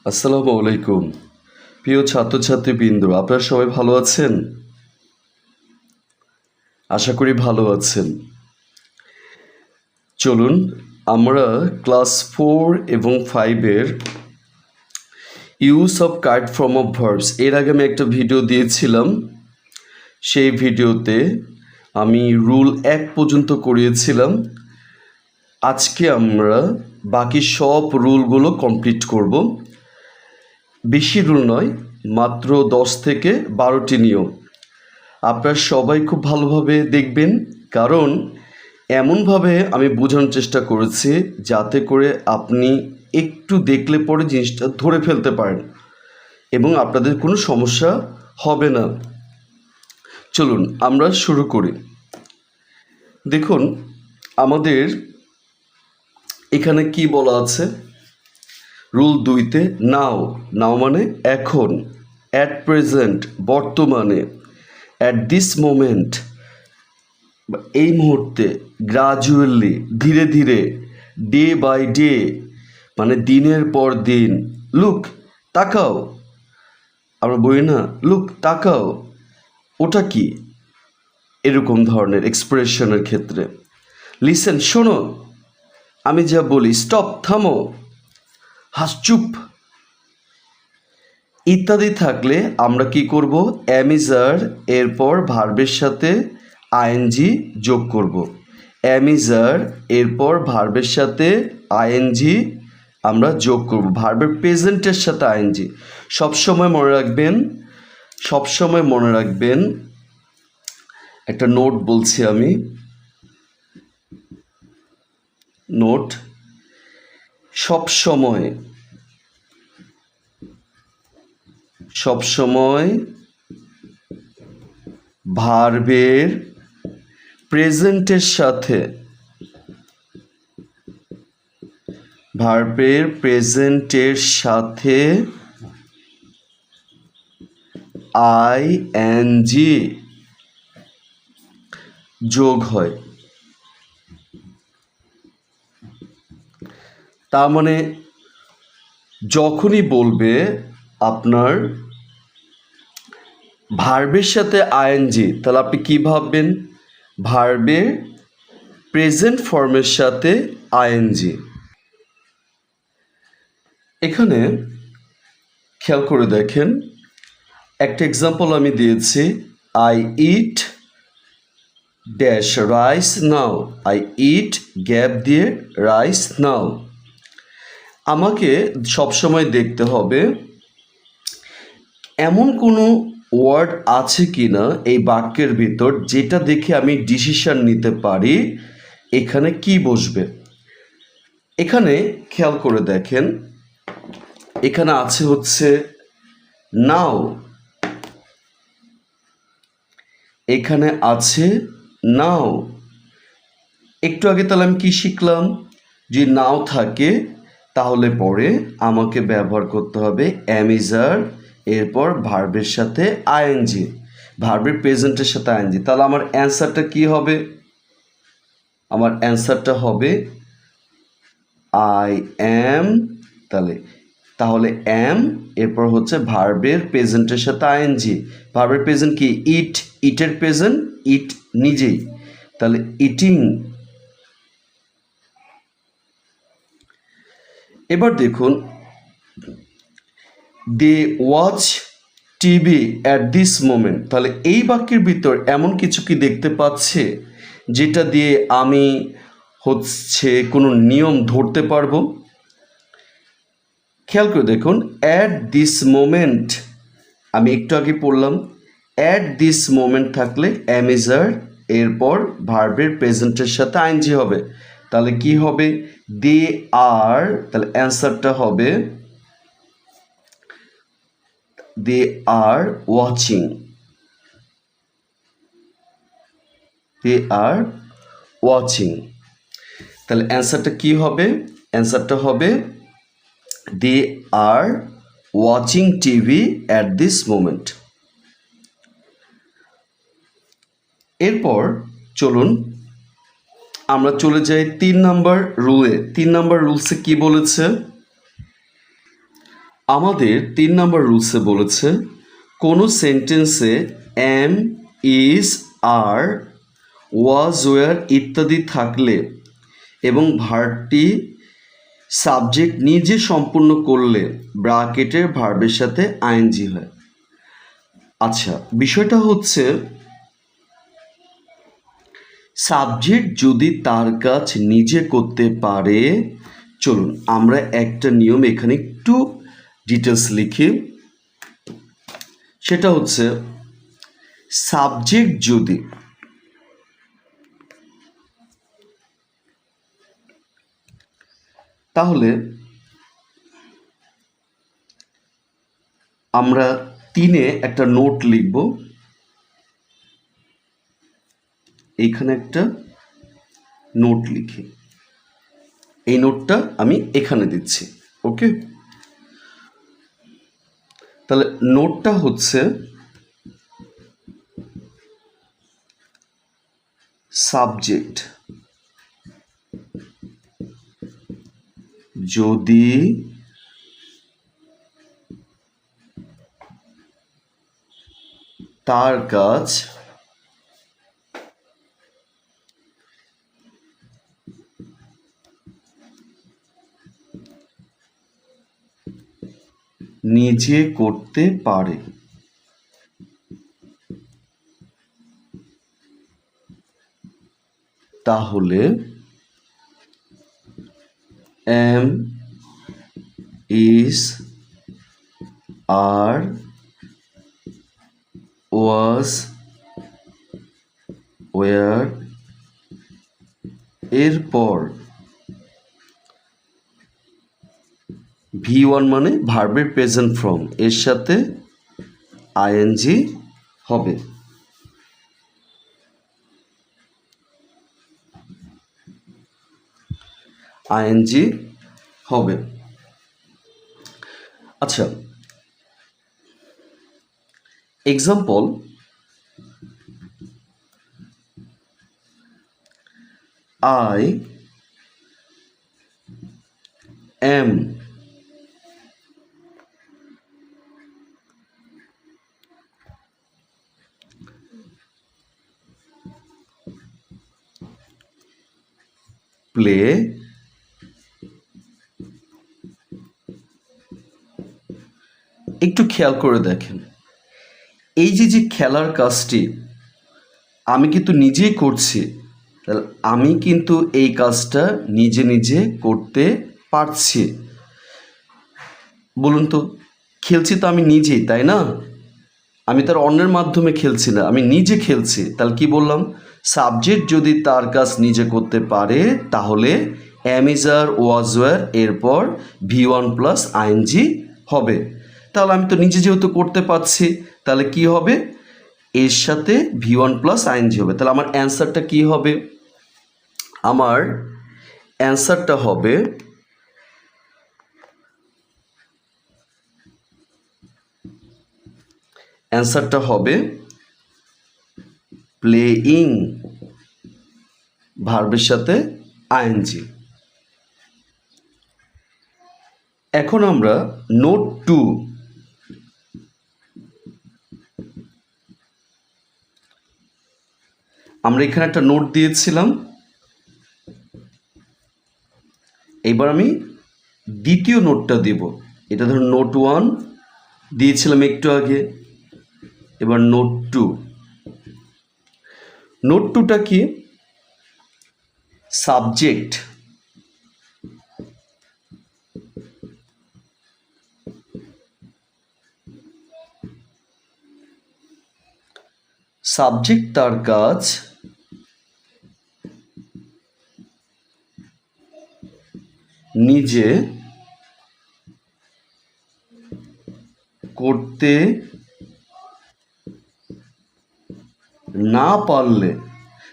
আসসালামু আলাইকুম। প্রিয় ছাত্রছাত্রীবৃন্দ, আপনারা সবাই ভালো আছেন? আশা করি ভালো আছেন। চলুন আমরা ক্লাস 4 এবং 5-এর use of correct form of verbs এর আগে আমি একটা ভিডিও দিয়েছিলাম। সেই ভিডিওতে আমি রুল 1 পর্যন্ত করিয়েছিলাম। আজকে আমরা বাকি সব রুলগুলো কমপ্লিট করব। বেশি রুল নয়, মাত্র 10 থেকে 12টি নিয়ম। আপনারা সবাই খুব ভালোভাবে দেখবেন, কারণ এমনভাবে আমি বোঝানোর চেষ্টা করেছি যাতে করে আপনি একটু দেখলে পরে জিনিসটা ধরে ফেলতে পারেন এবং আপনাদের কোনো সমস্যা হবে না। চলুন আমরা শুরু করি। দেখুন আমাদের এখানে কি বলা আছে রুল 2-তে, নাও। নাও মানে এখন, অ্যাট প্রেজেন্ট বর্তমানে, অ্যাট দিস মোমেন্ট এই মুহূর্তে, গ্রাজুয়ালি ধীরে ধীরে, ডে বাই ডে মানে দিনের পর দিন, লুক তাকাও, আমরা বলি না লুক তাকাও, ওটা কি, এরকম ধরনের এক্সপ্রেশনের ক্ষেত্রে। লিসেন শোনো, আমি যা বলি, স্টপ থামো, হাস চুপ ইত্যাদি থাকলে আমরা কি করব, অ্যামিজার এরপর ভার্বের সাথে আইএনজি যোগ করব। অ্যামিজার এরপর ভার্বের সাথে আইএনজি আমরা যোগ করব, ভার্বের প্রেজেন্টের সাথে আইএনজি। সবসময় মনে রাখবেন একটা নোট বলছি আমি, নোট। সবসময় ভার্বের প্রেজেন্টের সাথে আইএনজি যোগ হয়। তার মানে যখনই বলবে আপনার ভার্বের সাথে আইএনজি, তাহলে আপনি কী ভাববেন, ভার্বের প্রেজেন্ট ফর্মের সাথে আইএনজি। এখানে খেয়াল করে দেখেন, একটা এক্সাম্পল আমি দিয়েছি, I it dash rice now, I eat gap দিয়ে রাইস নাও। আমাকে সবসময় দেখতে হবে এমন কোনো ওয়ার্ড আছে কি না এই বাক্যের ভিতর যেটা দেখে আমি ডিসিশন নিতে পারি এখানে কি বসবে। এখানে খেয়াল করে দেখেন, এখানে আছে হচ্ছে নাও, এখানে আছে নাও। একটু আগে তাহলে আমি কি শিখলাম, যে নাও থাকে তাহলে পরে আমাকে ব্যবহার করতে হবে অ্যামিজার এরপর ভার্বের সাথে আইএনজি, ভার্বের প্রেজেন্টের সাথে আইএনজি। তাহলে আমার অ্যান্সারটা কি হবে, আমার অ্যান্সারটা হবে আই অ্যাম। তাহলে অ্যাম এরপর হচ্ছে ভার্বের প্রেজেন্টের সাথে আইএনজি। ভার্বের প্রেজেন্ট কি, ইট, ইটের প্রেজেন্ট ইট নিজেই, তাহলে ইটিং। এবার দেখুন, they watch TV at this moment. তাহলে এই বাক্যের ভিতর এমন কিছু কি দেখতে পাচ্ছে যেটা দিয়ে আমি হচ্ছে কোনো নিয়ম ধরতে পারবো। খেয়াল করে দেখুন, অ্যাট দিস মোমেন্ট আমি একটু আগে পড়লাম, অ্যাট দিস মোমেন্ট থাকলে অ্যামিজার এরপর ভার্বের প্রেজেন্টের সাথে আইএনজি হবে। তাহলে কি হবে, দে আর, তাহলে অ্যান্সারটা হবে they are watching, they are watching. তাহলে অ্যান্সারটা কি হবে, অ্যান্সারটা হবে they are watching TV at this moment. এরপর চলুন আমরা চলে যাই 3 নম্বর রুলে। 3 নম্বর রুলসে কি বলেছে, আমাদের 3 নম্বর রুলসে বলেছে কোনো সেন্টেন্সে am, is, are, was, were ইত্যাদি থাকলে এবং ভার্বটি সাবজেক্ট নিজে সম্পূর্ণ করলে ব্র্যাকেটের ভার্বের সাথে আইএনজি হয়। আচ্ছা, বিষয়টা হচ্ছে সাবজেক্ট যদি তার কাজ নিজে করতে পারে, চলুন আমরা একটা নিয়ম এখানে একটু ডিটেলস লিখি। সেটা হচ্ছে সাবজেক্ট যদি তাহলে আমরা 3-এ একটা নোট লিখব, এইখানে একটা নোট লিখি, এই নোটটা আমি এখানে দিচ্ছি। ওকে, তাহলে নোটটা হচ্ছে সাবজেক্ট যদি তার কাজ নিজে করতে পারে, তাহলে am, is, are, was, were এরপর V1 মানে ভার্বের প্রেজেন্ট ফর্ম, এর সাথে আইএনজি হবে। আইএনজি হবে। আচ্ছা, এক্সাম্পল, I am play একটু খেয়াল করে দেখেন, এই যে খেলার কাজটি আমি কিন্তু নিজেই করছি, তাহলে আমি কিন্তু এই কাজটা নিজে নিজে করতে পারছি। বলুন তো, খেলছি তো আমি নিজেই, তাই না? আমি তার অন্যের মাধ্যমে খেলছি না, আমি নিজে খেলছি। তাহলে কি বললাম? সাবজেক্ট যদি তার কাজ নিজে করতে পারে তাহলে am, is, are, was, were এরপর V1 প্লাস আইএনজি হবে। তাহলে আমি তো নিজে যেহেতু করতে পারছি, তাহলে কি হবে? এর সাথে V1 প্লাস আইএনজি হবে। তাহলে আমার অ্যান্সারটা কি হবে? আমার অ্যান্সারটা হবে প্লেইং ভার্বের সাথে আইএনজি। এখন আমরা নোট 2, আমরা এখানে একটা নোট দিয়েছিলাম, এবার আমি দ্বিতীয় নোটটা দেব। এটা ধরুন নোট 1 দিয়েছিলাম একটু আগে, এবার নোট 2। নোট 2টা কি? সাবজেক্ট তার কাজ নিজে করতে না পারলে,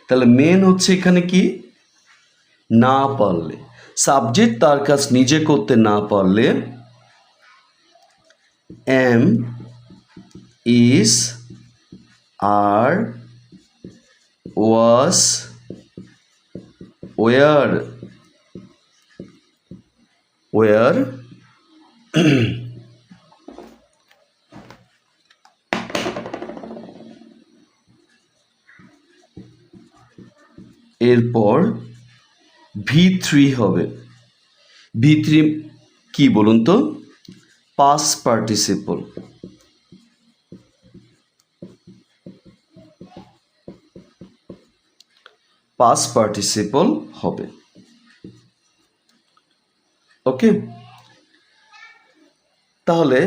তাহলে মেন হচ্ছে এখানে কি? না পারলে। সাবজেক্ট তার কাজ নিজে করতে না পারলে am, is, are, was, were এরপর V3 হবে। V3 কি বলুন তো? Past participle. পাস্ট পার্টিসিপল হবে। ওকে, তাহলে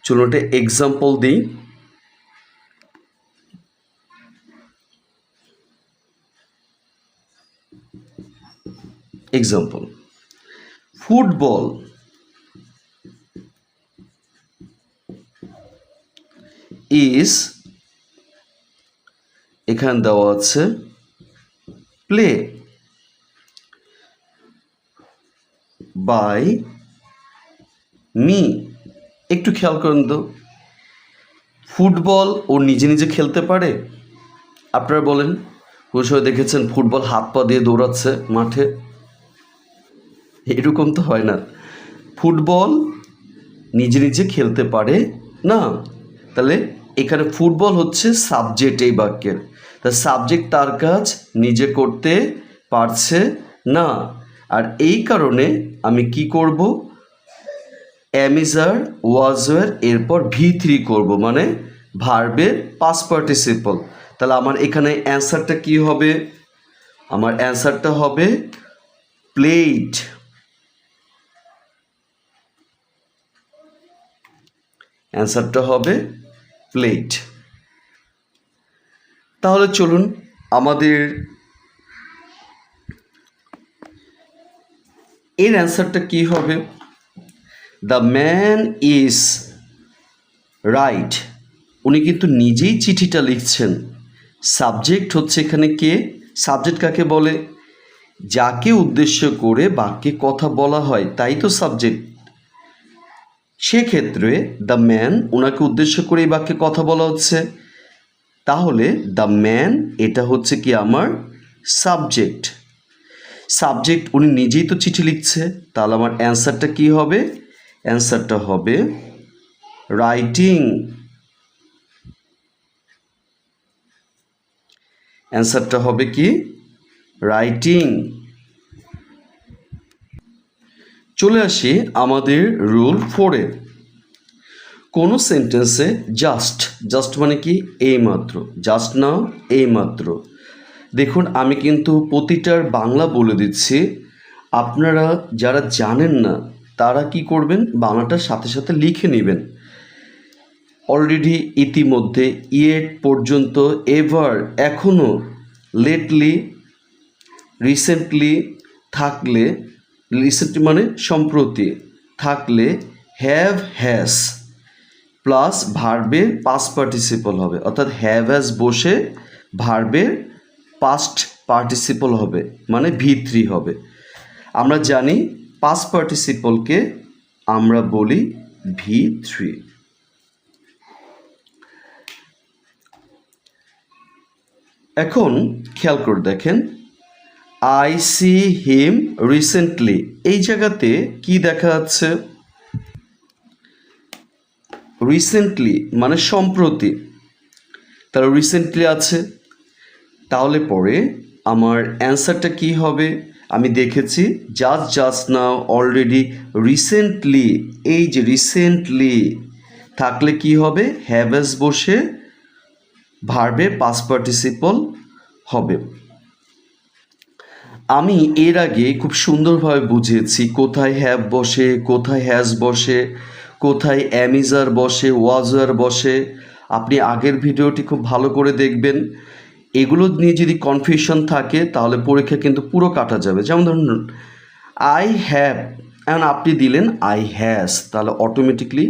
চলুন একটা এক্সাম্পল দিই। এক্সাম্পল, ফুটবল ইজ, এখানে দেওয়া আছে প্লে বাই মি। একটু খেয়াল করেন তো, ফুটবল ও নিজে নিজে খেলতে পারে? আপনারা বলেন, কোন সময় দেখেছেন ফুটবল হাত পা দিয়ে দৌড়াচ্ছে মাঠে? এরকম তো হয় না। ফুটবল নিজে নিজে খেলতে পারে না। তাহলে এখানে ফুটবল হচ্ছে সাবজেক্ট এই বাক্যের। তা সাবজেক্ট তার কাজ নিজে করতে পারছে না, আর এই কারণে আমি কি করব? অ্যামিজার ওয়াজওয়ার এরপর V3 করব, মানে ভার্বের পাস্ট পার্টিসিপল। তাহলে আমার এখানে অ্যান্সারটা কি হবে? আমার অ্যান্সারটা হবে প্লেট। অ্যান্সারটা হবে প্লেট। তাহলে চলুন আমাদের এর অ্যান্সারটা কি হবে? The man is right. উনি কিন্তু নিজেই চিঠিটা লিখছেন। সাবজেক্ট হচ্ছে এখানে কে? সাবজেক্ট কাকে বলে? যাকে উদ্দেশ্য করে বাক্যে কথা বলা হয় তাই তো সাবজেক্ট। সেক্ষেত্রে দ্য ম্যান, ওনাকে উদ্দেশ্য করে এই বাক্যে কথা বলা হচ্ছে, তাহলে দ্য ম্যান এটা হচ্ছে কি আমার সাবজেক্ট। সাবজেক্ট উনি নিজেই তো চিঠি লিখছে, তাহলে আমার অ্যান্সারটা কি হবে? অ্যান্সারটা হবে রাইটিং। অ্যান্সারটা হবে কি? রাইটিং। চলে আসি আমাদের রুল 4-এ। কোনো সেন্টেন্সে জাস্ট, জাস্ট মানে কি? এইমাত্র। জাস্ট না, এইমাত্র। দেখুন আমি কিন্তু প্রতিটার বাংলা বলে দিচ্ছি, আপনারা যারা জানেন না তারা কি করবেন? বাংলাটার সাথে সাথে লিখে নেবেন। অলরেডি ইতিমধ্যে ইয়েট পর্যন্ত, এভার এখনও, লেটলি, রিসেন্টলি থাকলে, রিসেন্টলি মানে সম্প্রতি, থাকলে হ্যাভ হ্যাজ প্লাস ভার্বের পাস্ট পার্টিসিপল হবে, অর্থাৎ হ্যাভ হ্যাজ বসে ভার্বের পাস্ট পার্টিসিপল হবে, মানে V3 হবে। আমরা জানি পাস্ট পার্টিসিপলকে আমরা বলি V3। এখন খেয়াল করে দেখেন, আই সি হিম রিসেন্টলি, এই জায়গাতে কি দেখা যাচ্ছে? রিসেন্টলি মানে সম্প্রতি, তাহলে রিসেন্টলি আছে। তাহলে পরে আমার অ্যান্সারটা কি হবে? আমি দেখেছি just, just now, already, recently. এই যে রিসেন্টলি থাকলে কি হবে? হ্যাভ হ্যাজ বসে ভার্বের পাস্ট পার্টিসিপল হবে। আমি এর আগে খুব সুন্দরভাবে বুঝিয়েছি কোথায় হ্যাভ বসে, কোথায় হ্যাজ বসে, কোথায় অ্যামিজার বসে, ওয়াজার বসে। আপনি আগের ভিডিওটি খুব ভালো করে দেখবেন। এগুলো নিয়ে যদি কনফিউশন থাকে তাহলে পরীক্ষা কিন্তু পুরো কাটা যাবে। যেমন ধরুন আই হ্যাভ, এখন আপনি দিলেন আই হ্যাজ, তাহলে অটোমেটিকলি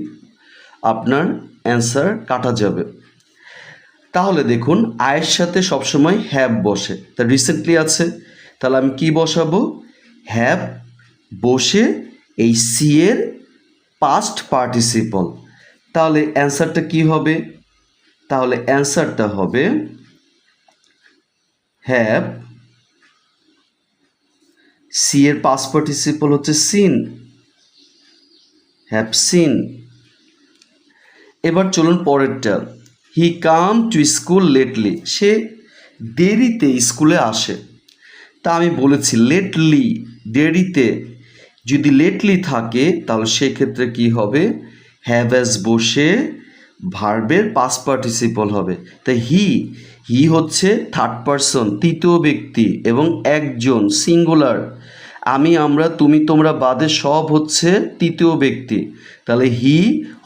আপনার অ্যান্সার কাটা যাবে। তাহলে দেখুন আয়ের সাথে সবসময় হ্যাভ বসে, তা রিসেন্টলি আছে, তাহলে আমি কি বসাবো? হ্যাভ বসে এই সি এর পাস্ট পার্টিসিপল। তাহলে অ্যান্সারটা কি হবে? তাহলে অ্যান্সারটা হবে হ্যাভ, সি এর পাস্ট পার্টিসিপল হচ্ছে সিন, হ্যাভ সিন। এবার চলুন পরেরটা, হি কাম টু স্কুল লেটলি, সে দেরিতে স্কুলে আসে। তা আমি বলেছি লেটলি, দেরিতে। যদি লেটলি থাকে তাহলে সেক্ষেত্রে কি হবে, হ্যাভ হ্যাজ বসে ভার্বের পাস্ট পার্টিসিপল হবে। তাই হি হচ্ছে থার্ড পারসন, তৃতীয় ব্যক্তি, এবং একজন সিঙ্গুলার। আমি, আমরা, তুমি, তোমরা বাদে সব হচ্ছে তৃতীয় ব্যক্তি। তাহলে হি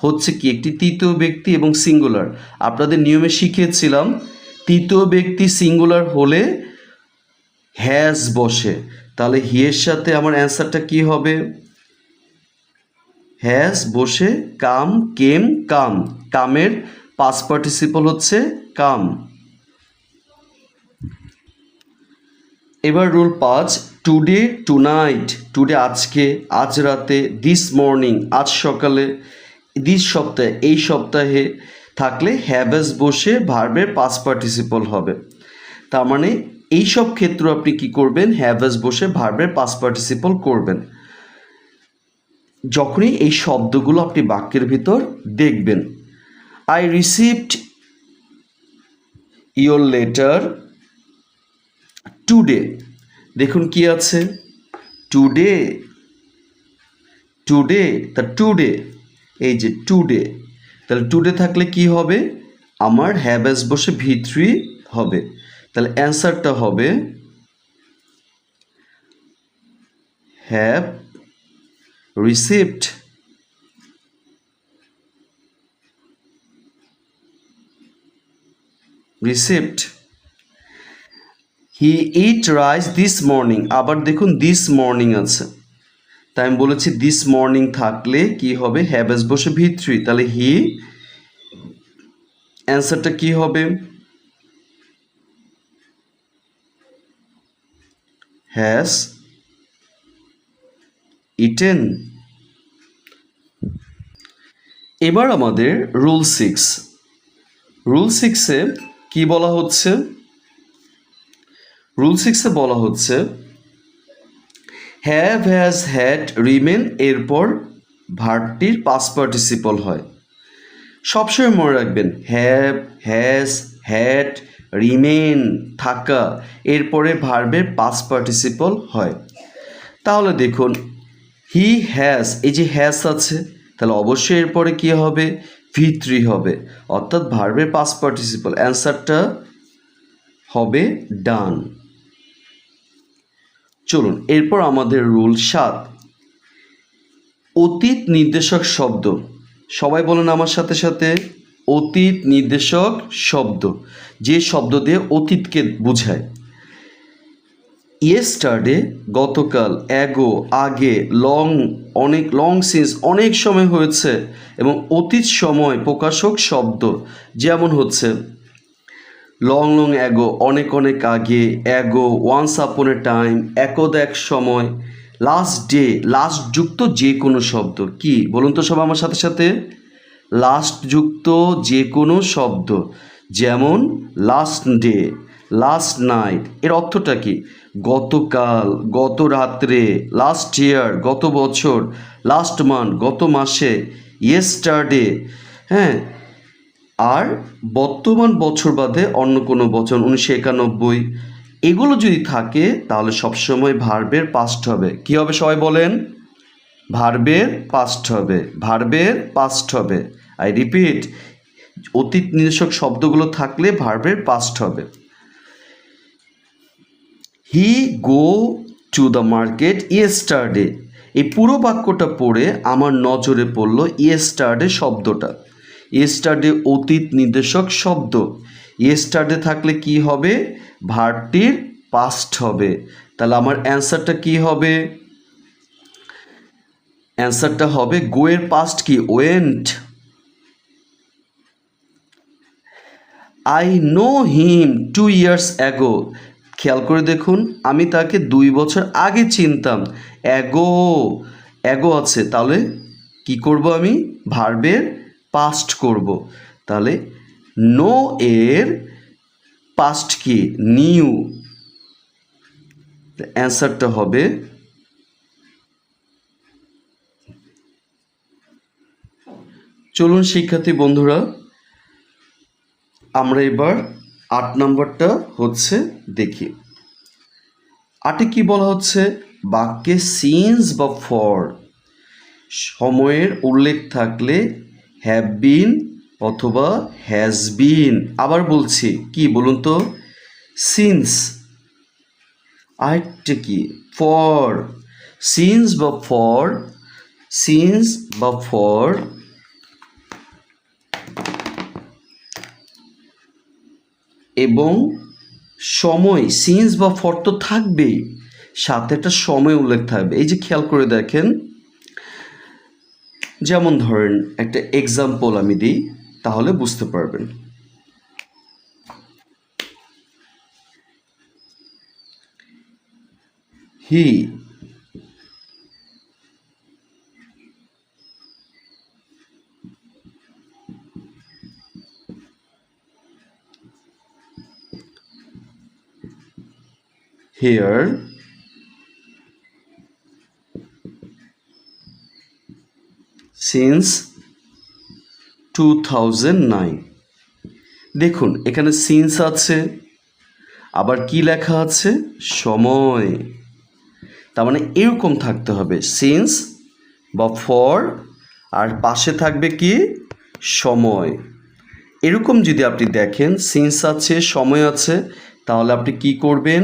হচ্ছে কি একটি তৃতীয় ব্যক্তি এবং সিঙ্গুলার। আপনাদের নিয়মে শিখিয়েছিলাম তৃতীয় ব্যক্তি সিঙ্গুলার হলে হ্যাজ বসে। তাহলে হি এর সাথে আমার অ্যান্সারটা কি হবে, হ্যাজ বসে কাম, কেম, কাম। কামের পাস্ট পার্টিসিপল হচ্ছে কাম। এবার রুল 5, টুডে, টুনাইট। টুডে আজকে, আজ রাতে, দিস মর্নিং আজ সকালে, দিস সপ্তাহে এই সপ্তাহে থাকলে হ্যাভেজ বসে ভার্বের পাস্ট পার্টিসিপল হবে। তার মানে এই সব ক্ষেত্রে আপনি কি করবেন, হ্যাভেজ বসে ভার্বের পাস্ট পার্টিসিপল করবেন যখনই এই শব্দগুলো আপনি বাক্যের ভিতর দেখবেন। I received your letter today. দেখুন কি আছে, টুডে, টুডে, তা টুডে, এই যে টুডে, তাহলে টুডে থাকলে কি হবে, আমার হ্যাভ বসে V3 হবে। তাহলে অ্যান্সারটা হবে have received he eat rice this morning. আবার দেখুন দিস মর্নিং আছে, তাই আমি বলেছি দিস মর্নিং থাকলে কি হবে, হ্যাভ বসে V3। তাহলে হি, অ্যান্সারটা কি হবে, হ্যাজ ইটেন। এবার আমাদের রুল 6। রুল 6-এ কি বলা হচ্ছে, রুল 6-এ বলা হচ্ছে হ্যাভ, হ্যাজ, হ্যাড, রিমেন এরপর ভার্বটির পাস্ট পার্টিসিপল হয়। সবসময় মনে রাখবেন হ্যাভ, হ্যাজ, হ্যাড, রিমেন থাকা এরপরে ভার্বের পাস্ট পার্টিসিপল হয়। তাহলে দেখুন হি হ্যাজ, এই যে হ্যাজ আছে তাহলে অবশ্যই এরপরে কি হবে, V3 হবে, অর্থাৎ ভার্বের পাস্ট পার্টিসিপল। অ্যান্সারটা হবে ডান। চলুন এরপর আমাদের রুল 7, অতীত নির্দেশক শব্দ। সবাই বলেন আমার সাথে সাথে, অতীত নির্দেশক শব্দ, যে শব্দ দিয়ে অতীতকে বোঝায়। ইয়েস্টারডে গতকাল, অ্যাগো আগে, লং অনেক, লং সিন্স অনেক সময় হয়েছে, এবং অতীত সময় প্রকাশক শব্দ যেমন হচ্ছে লং লং অ্যাগো অনেক অনেক আগে, অ্যাগো ওয়ান্স আপন এ টাইম একদা এক সময়, লাস্ট ডে লাস্ট যুক্ত যে কোনো শব্দ। কি বলুন তো সব আমার সাথে সাথে, লাস্ট যুক্ত যে কোনো শব্দ, যেমন লাস্ট ডে, লাস্ট নাইট। এর অর্থটা কি, গতকাল, গত রাত্রে, লাস্ট ইয়ার গত বছর, লাস্ট মান্থ গত মাসে, ইয়েস্টারডে, হ্যাঁ। আর বর্তমান বছর বাদে অন্য কোনো বছর, 1991, এগুলো যদি থাকে তাহলে সবসময় ভার্বের পাস্ট হবে। কি হবে সবাই বলেন, ভার্বের পাস্ট হবে, ভার্বের পাস্ট হবে। আই রিপিট, অতীত নির্দেশক শব্দগুলো থাকলে ভার্বের পাস্ট হবে। He go to the market yesterday. এই পুরো বাক্যটা পড়ে আমার নজরে পড়লো ইয়েস্টারডে শব্দটা। ইয়েস্টারডে অতীত নির্দেশক শব্দ, ইয়েস্টারডে থাকলে কি হবে, ভার্বটির পাস্ট হবে। তাহলে আমার অ্যান্সারটা কি হবে, অ্যান্সারটা হবে গো এর পাস্ট কি, went. I know him 2 years ago। খেয়াল করে দেখুন আমি তাকে 2 বছর আগে চিনতাম। অ্যাগো, অ্যাগো আছে, তাহলে কি করব আমি, ভার্বের পাস্ট করব। তাহলে নো এর পাস্ট কি, নিউ। অ্যান্সারটা হবে চলুন শিক্ষার্থী বন্ধুরা আমরা এবার 8 নম্বরটা হচ্ছে দেখি। আটে কি বলা হচ্ছে, বাক্যে সিন্স বা ফর সময়ের উল্লেখ থাকলে হ্যাভ বিন অথবা হ্যাজ বিন। আবার বলছি, কি বলুন তো, সিন্স। আরেকটা কি, ফর। সিন্স বা ফর, সিন্স বা ফর এবং সময়, সিন্স বা ফর তো থাকবেই, সাথে একটা সময় উল্লেখ থাকবে। এই যে খেয়াল করে দেখেন, যেমন ধরেন একটা এক্সাম্পল আমি দিই, তাহলে বুঝতে পারবেন। হি, here since 2009। দেখুন এখানে সিন্স আছে, আবার কি লেখা আছে, সময়। তার মানে এরকম থাকতে হবে, সিন্স বা ফর আর পাশে থাকবে কি, সময়। এরকম যদি আপনি দেখেন সিন্স আছে, সময় আছে, তাহলে আপনি কি করবেন,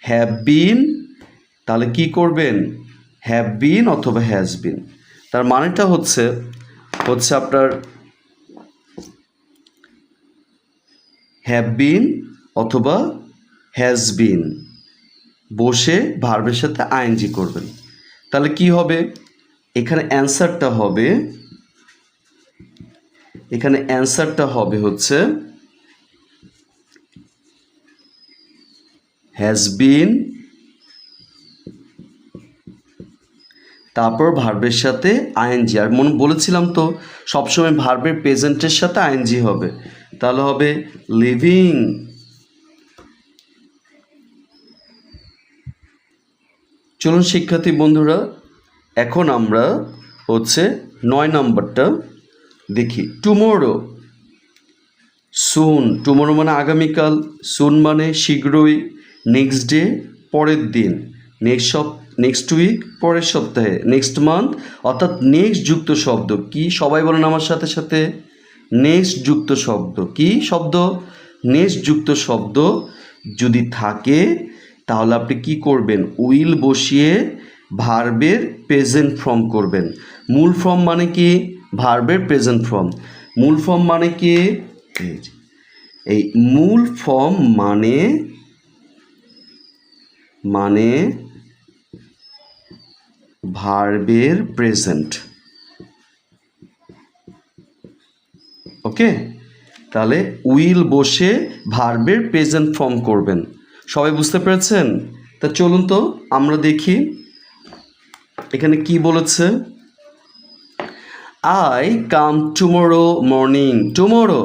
হ্যাভ বিন, তাহলে কি করবেন, হ্যাভ বিন অথবা হ্যাজ বিন। তার মানেটা হচ্ছে আপনার হ্যাভ বিন অথবা হ্যাজ বিন বসে ভার্বের সাথে আইএনজি করবেন। তাহলে কি হবে, এখানে অ্যান্সারটা হবে হচ্ছে হ্যাজ বিন, তারপর ভার্বের সাথে আইএনজি। আর মনে বলেছিলাম তো সবসময় ভার্বের প্রেজেন্টের সাথে আইএনজি হবে, তাহলে হবে লিভিং। চলুন শিক্ষার্থী বন্ধুরা, এখন আমরা হচ্ছে 9 নম্বরটা দেখি। টুমোরো, সুন, টুমোরো মানে আগামীকাল, সুন মানে শীঘ্রই, নেক্সট ডে পরের দিন, নেক্সট উইক পরের সপ্তাহে, নেক্সট মান্থ অর্থাৎ নেক্সট যুক্ত শব্দ কি, সবাই বলেন আমার সাথে সাথে, নেক্সট যুক্ত শব্দ কি শব্দ, নেক্সট যুক্ত শব্দ যদি থাকে তাহলে আপনি কি করবেন, উইল বসিয়ে ভার্বের প্রেজেন্ট ফর্ম করবেন। মূল ফর্ম মানে কি, ভার্বের প্রেজেন্ট ফর্ম। মূল ফর্ম মানে কি, এই মূল ফর্ম মানে ভার্বের প্রেজেন্ট। ওকে, তাহলে উইল বসে ভার্বের প্রেজেন্ট ফর্ম করবেন। সবাই বুঝতে পেরেছেন? তা চলুন তো আমরা দেখি এখানে কি বলেছে। I come tomorrow morning. Tomorrow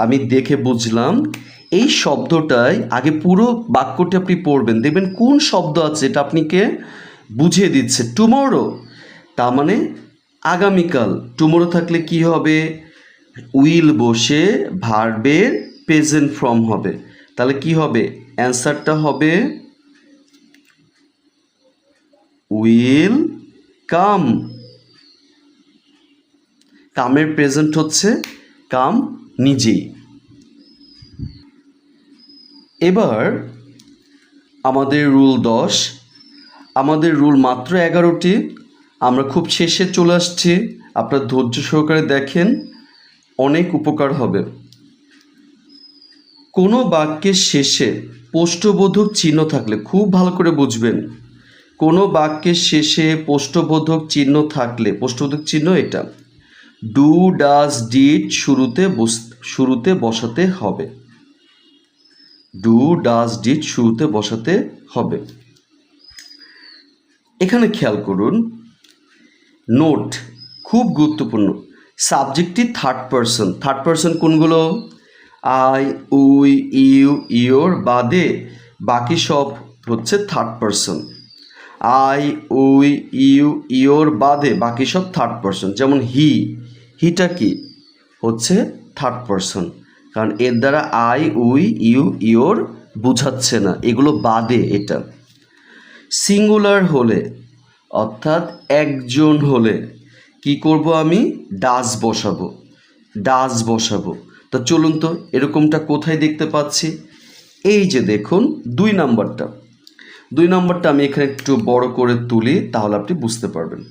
আমি দেখে বুঝলাম এই শব্দটাই, আগে পুরো বাক্যটি আপনি পড়বেন, দেখবেন কোন শব্দ আছে এটা আপনাকে বুঝিয়ে দিচ্ছে। টুমোরো তার মানে আগামীকাল। টুমোরো থাকলে কি হবে, উইল বসে ভার্বের প্রেজেন্ট ফর্ম হবে। তাহলে কি হবে, অ্যান্সারটা হবে উইল কাম। কামের প্রেজেন্ট হচ্ছে কাম নিজেই। এবার আমাদের রুল 10, আমাদের রুল মাত্র 11টি, আমরা খুব শেষে চলে আসছি। আপনার ধৈর্য সহকারে দেখেন, অনেক উপকার হবে। কোনো বাক্যের শেষে প্রশ্নবোধক চিহ্ন থাকলে, খুব ভালো করে বুঝবেন, কোনো বাক্যের শেষে প্রশ্নবোধক চিহ্ন থাকলে, প্রশ্নবোধক চিহ্ন এটা, ডু ডাজ ডিড শুরুতে বসাতে হবে। ডু ডাজ ডিড শুরুতে বসাতে হবে। এখানে খেয়াল করুন, নোট খুব গুরুত্বপূর্ণ, সাবজেক্টটি থার্ড পারসন কোনগুলো, আই, উই, ইউ, ইয়োর বাদে বাকি সব হচ্ছে third person. I, we, you, your বাদে বাকি সব থার্ড পারসন। যেমন হিটা কি হচ্ছে থার্ড পারসন, কারণ এর দ্বারা আই, উই, ইউ, ইয়োর বুঝাচ্ছে না, এগুলো বাদে এটা। সিঙ্গুলার হলে অর্থাৎ একজন হলে কি করব আমি ডাজ বসাবো। তা চলুন তো এরকমটা কোথায় দেখতে পাচ্ছি, এই যে দেখুন 2 নাম্বারটা আমি এখানে একটু বড় করে তুলি, তাহলে আপনি বুঝতে পারবেন।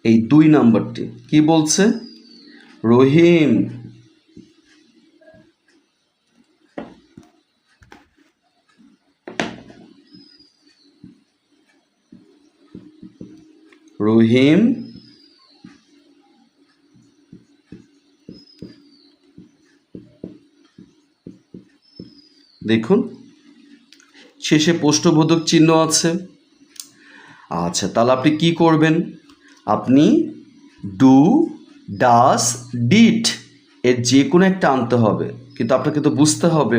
এই 2 নাম্বারটি কি বলছে, রহিম দেখুন শেষে প্রশ্নবোধক চিহ্ন আছে। আচ্ছা, তাহলে আপনি কি করবেন, আপনি ডু, ডাস, ডিড এর যে কোনো একটা আনতে হবে, কিন্তু আপনাকে তো বুঝতে হবে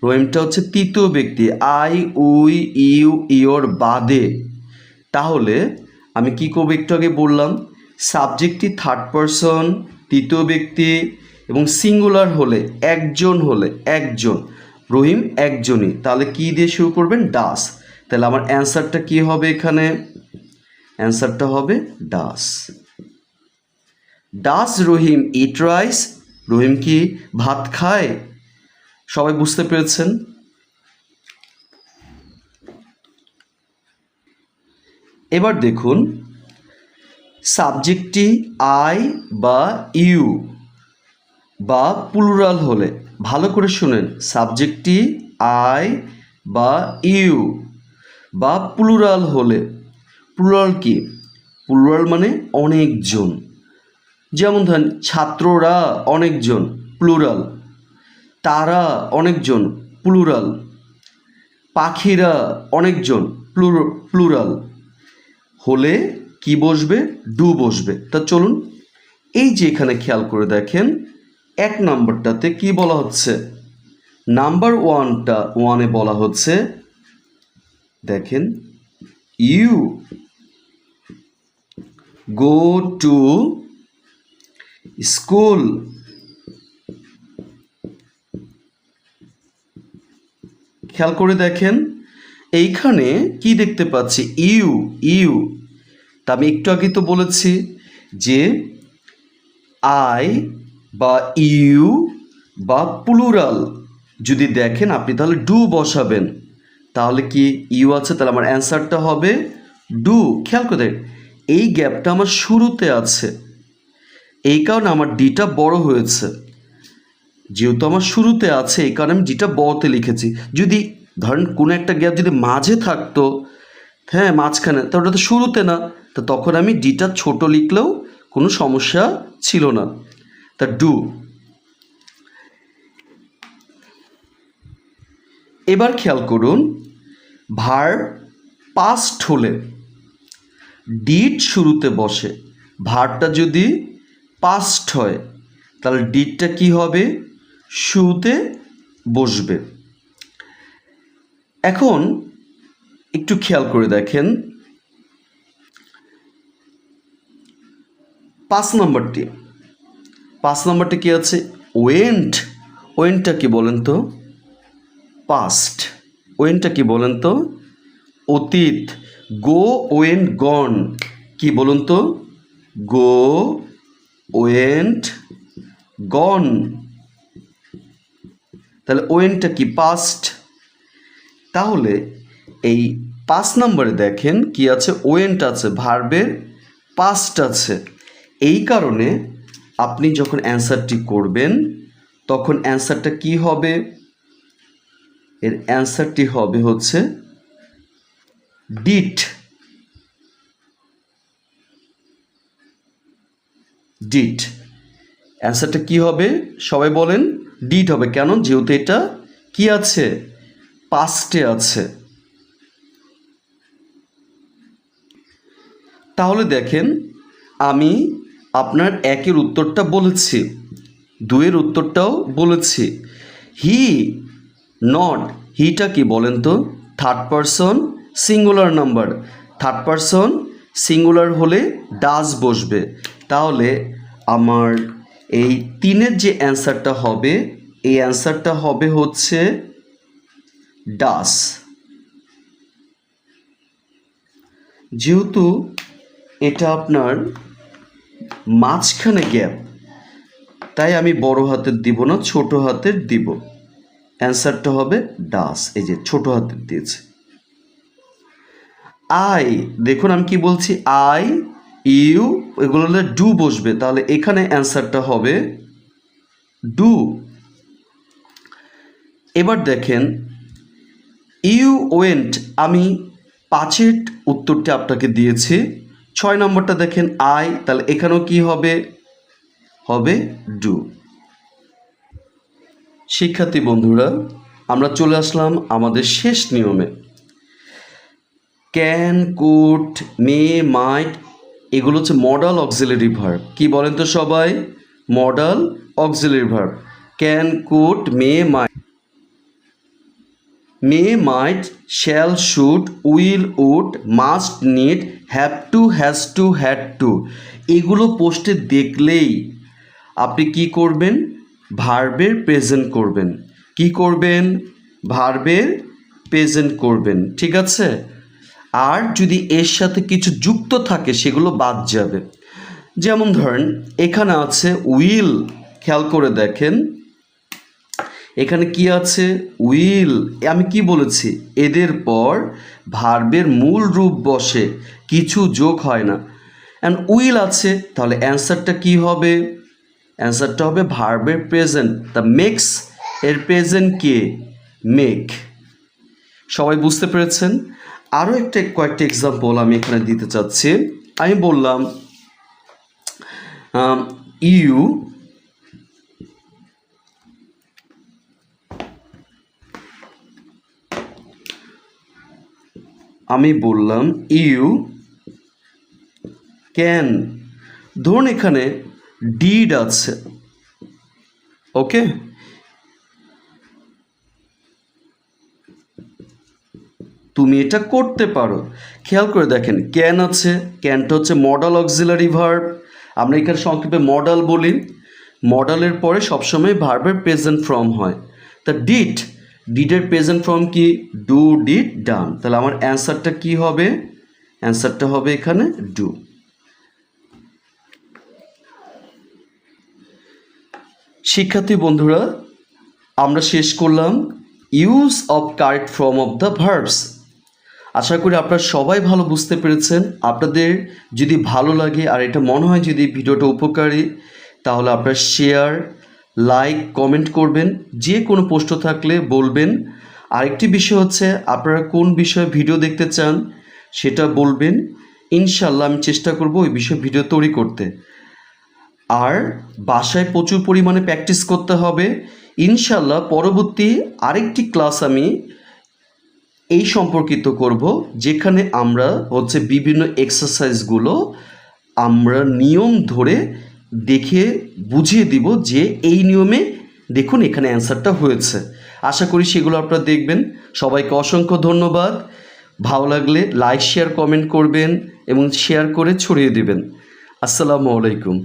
রহিমটা হচ্ছে তৃতীয় ব্যক্তি, আই, উই, ইউ, ইওর বাদে। তাহলে আমি কি করবো, একটু আগে বললাম সাবজেক্টটি থার্ড পারসন তৃতীয় ব্যক্তি এবং সিঙ্গুলার হলে একজন, রহিম একজনই, তাহলে কি দিয়ে শুরু করবেন, ডাস। তাহলে আমার অ্যান্সারটা কি হবে, এখানে অ্যান্সারটা হবে ডাস রহিম ইট রাইস, রহিম কি ভাত খায়। সবাই বুঝতে পেরেছেন। এবার দেখুন সাবজেক্টটি আই বা ইউ বা প্লুরাল হলে, ভালো করে শুনেন, সাবজেক্টটি আই বা ইউ বা প্লুরাল হলে, প্লুরাল কি, প্লুরাল মানে অনেকজন, যেমন ধরেন ছাত্ররা অনেকজন প্লুরাল, তারা অনেকজন প্লুরাল, পাখিরা অনেকজন প্লুরাল হলে কি বসবে, ডু বসবে। তা চলুন এই যে এখানে খেয়াল করে দেখেন 1 নম্বরটাতে কি বলা হচ্ছে, নাম্বার 1 বলা হচ্ছে, দেখেন ইউ গো টু স্কুল। খেয়াল করে দেখেন এইখানে কি দেখতে পাচ্ছি, ইউ। তা আমি একটু আগে তো বলেছি যে আই বা ইউ বা প্লুরাল যদি দেখেন আপনি তাহলে ডু বসাবেন, তাহলে কি ইউ আছে, তাহলে আমার অ্যান্সারটা হবে ডু। খেয়াল করে দেখেন এই গ্যাপটা আমার শুরুতে আছে, এই কারণে আমার ডিটা বড় হয়েছে, যেহেতু আমার শুরুতে আছে এই কারণে আমি ডিটা বড়তে লিখেছি। যদি ধরেন কোনো একটা গ্যাপ যদি মাঝে থাকতো, হ্যাঁ মাঝখানে, তা ওটা তো শুরুতে না, তো তখন আমি ডিটা ছোট লিখলেও কোনো সমস্যা ছিল না। তা ডু। এবার খেয়াল করুন ভার্ব পাস্ট হলে ডিড শুরুতে বসে, ভার্বটা যদি পাস্ট হয় তাহলে ডিডটা কি হবে, শুরুতে বসবে। এখন একটু খেয়াল করে দেখেন 5 নম্বরটি কি আছে, ওয়েন্টটা কি বলেন তো, পাস্ট। ওয়েনটা কি বলেন তো, অতীত। গো ওয়েন্ট গন কি বলুন তো, গো ওয়েন্ট গন। তাহলে ওয়েনটা কি, পাস্ট। তাহলে এই 5 নম্বরে দেখেন কি আছে, ওয়েন্ট আছে, ভার্বের পাস্ট আছে। এই কারণে আপনি যখন অ্যান্সারটি করবেন তখন অ্যান্সারটা কি হবে, এর অ্যান্সারটি হবে হচ্ছে ডিড। অ্যান্সারটা কি হবে সবাই বলেন, ডিড হবে। কেন, যেহেতু এটা কি আছে, পাস্টে আছে। তাহলে দেখেন আমি আপনার 1-এর উত্তরটা বলেছি, 2-এর উত্তরটাও বলেছি। হিটা কি বলেন তো, third person singular number, third person singular হলে ডাজ বসবে। তাহলে আমার এই 3-এর যে অ্যান্সারটা হবে, এই অ্যান্সারটা হবে হচ্ছে ডাস। যেহেতু এটা আপনার মাঝখানে গ্যাপ, তাই আমি বড় হাতের দিব না, ছোট হাতের দিব। অ্যান্সারটা হবে ডাস। এই যে ছোট হাতের দিয়েছে। আই, দেখুন আমি কি বলছি, আই ইউ এগুলো হলে ডু বসবে, তাহলে এখানে অ্যান্সারটা হবে ডু। এবার দেখেন ইউ ওয়েন্ট, আমি 5-এর উত্তরটি আপনাকে দিয়েছি। 6 নম্বরটা দেখেন আই, তাহলে এখানেও কি হবে, হবে ডু। শিক্ষার্থী বন্ধুরা, আমরা চলে আসলাম আমাদের শেষ নিয়মে। ক্যান, কুড, মে, মাইট এগুলো হচ্ছে মডাল অক্সিলারি ভার্ব। কি বলেন তো সবাই? Modal auxiliary verb. Can, could, may, might. May, might, shall, should, will, would, must, need, have to, has to, had to এগুলো পোস্টে দেখলেই আপনি কি করবেন? ভার্বের প্রেজেন্ট করবেন। কি করবেন? ভার্বের প্রেজেন্ট করবেন, ঠিক আছে? আর যদি এর সাথে কিছু যুক্ত থাকে সেগুলো বাদ যাবে। যেমন ধরেন এখানে আছে উইল, খেয়াল করে দেখেন এখানে কি আছে? উইল। আমি কি বলেছি? এদের পর ভার্বের মূল রূপ বসে, কিছু যোগ হয় না। অ্যান্ড উইল আছে, তাহলে অ্যান্সারটা কি হবে? অ্যান্সারটা হবে ভার্বের প্রেজেন্ট। দ্য মেক্স এর প্রেজেন্ট কে? মেক। সবাই বুঝতে পেরেছেন? আরও কয়েকটা এক্সাম্পল আমি এখানে দিতে চাচ্ছি। আমি বললাম ইউ ইউ ক্যান। ধরুন এখানে ডিড আছে, ওকে? তুমি এটা করতে পারো। খেয়াল করে দেখেন ক্যান আছে, ক্যানটা হচ্ছে মডাল অক্সিলারি ভার্ব। আমরা এখানে সংক্ষেপে মডাল বলি। মডালের পরে সবসময় ভার্বের প্রেজেন্ট ফর্ম হয়। তা ডিডের প্রেজেন্ট ফর্ম কি? ডু, ডিড, ডান। তাহলে আমার অ্যান্সারটা কি হবে? অ্যান্সারটা হবে এখানে ডু। শিক্ষার্থী বন্ধুরা, আমরা শেষ করলাম use of correct form of the verbs. আশা করি আপনারা সবাই ভালো বুঝতে পেরেছেন। আপনাদের যদি ভালো লাগে আর এটা মনে হয় যদি ভিডিওটা উপকারী, তাহলে আপনারা শেয়ার, লাইক, কমেন্ট করবেন। যে কোনো প্রশ্ন থাকলে বলবেন। আরেকটি বিষয় হচ্ছে আপনারা কোন বিষয়ে ভিডিও দেখতে চান সেটা বলবেন। ইনশাল্লাহ আমি চেষ্টা করব ওই বিষয়ে ভিডিও তৈরি করতে। আর বাসায় প্রচুর পরিমাণে প্র্যাকটিস করতে হবে। ইনশাল্লাহ পরবর্তী আরেকটি ক্লাস আমি এই সম্পর্কিত করব, যেখানে আমরা হচ্ছে বিভিন্ন এক্সারসাইজগুলো আমরা নিয়ম ধরে দেখে বুঝিয়ে দিব যে এই নিয়মে দেখুন এখানে অ্যান্সারটা হয়েছে। আশা করি সেগুলো আপনারা দেখবেন। সবাইকে অসংখ্য ধন্যবাদ। ভালো লাগলে লাইক, শেয়ার, কমেন্ট করবেন এবং শেয়ার করে ছড়িয়ে দেবেন। আসসালামু আলাইকুম।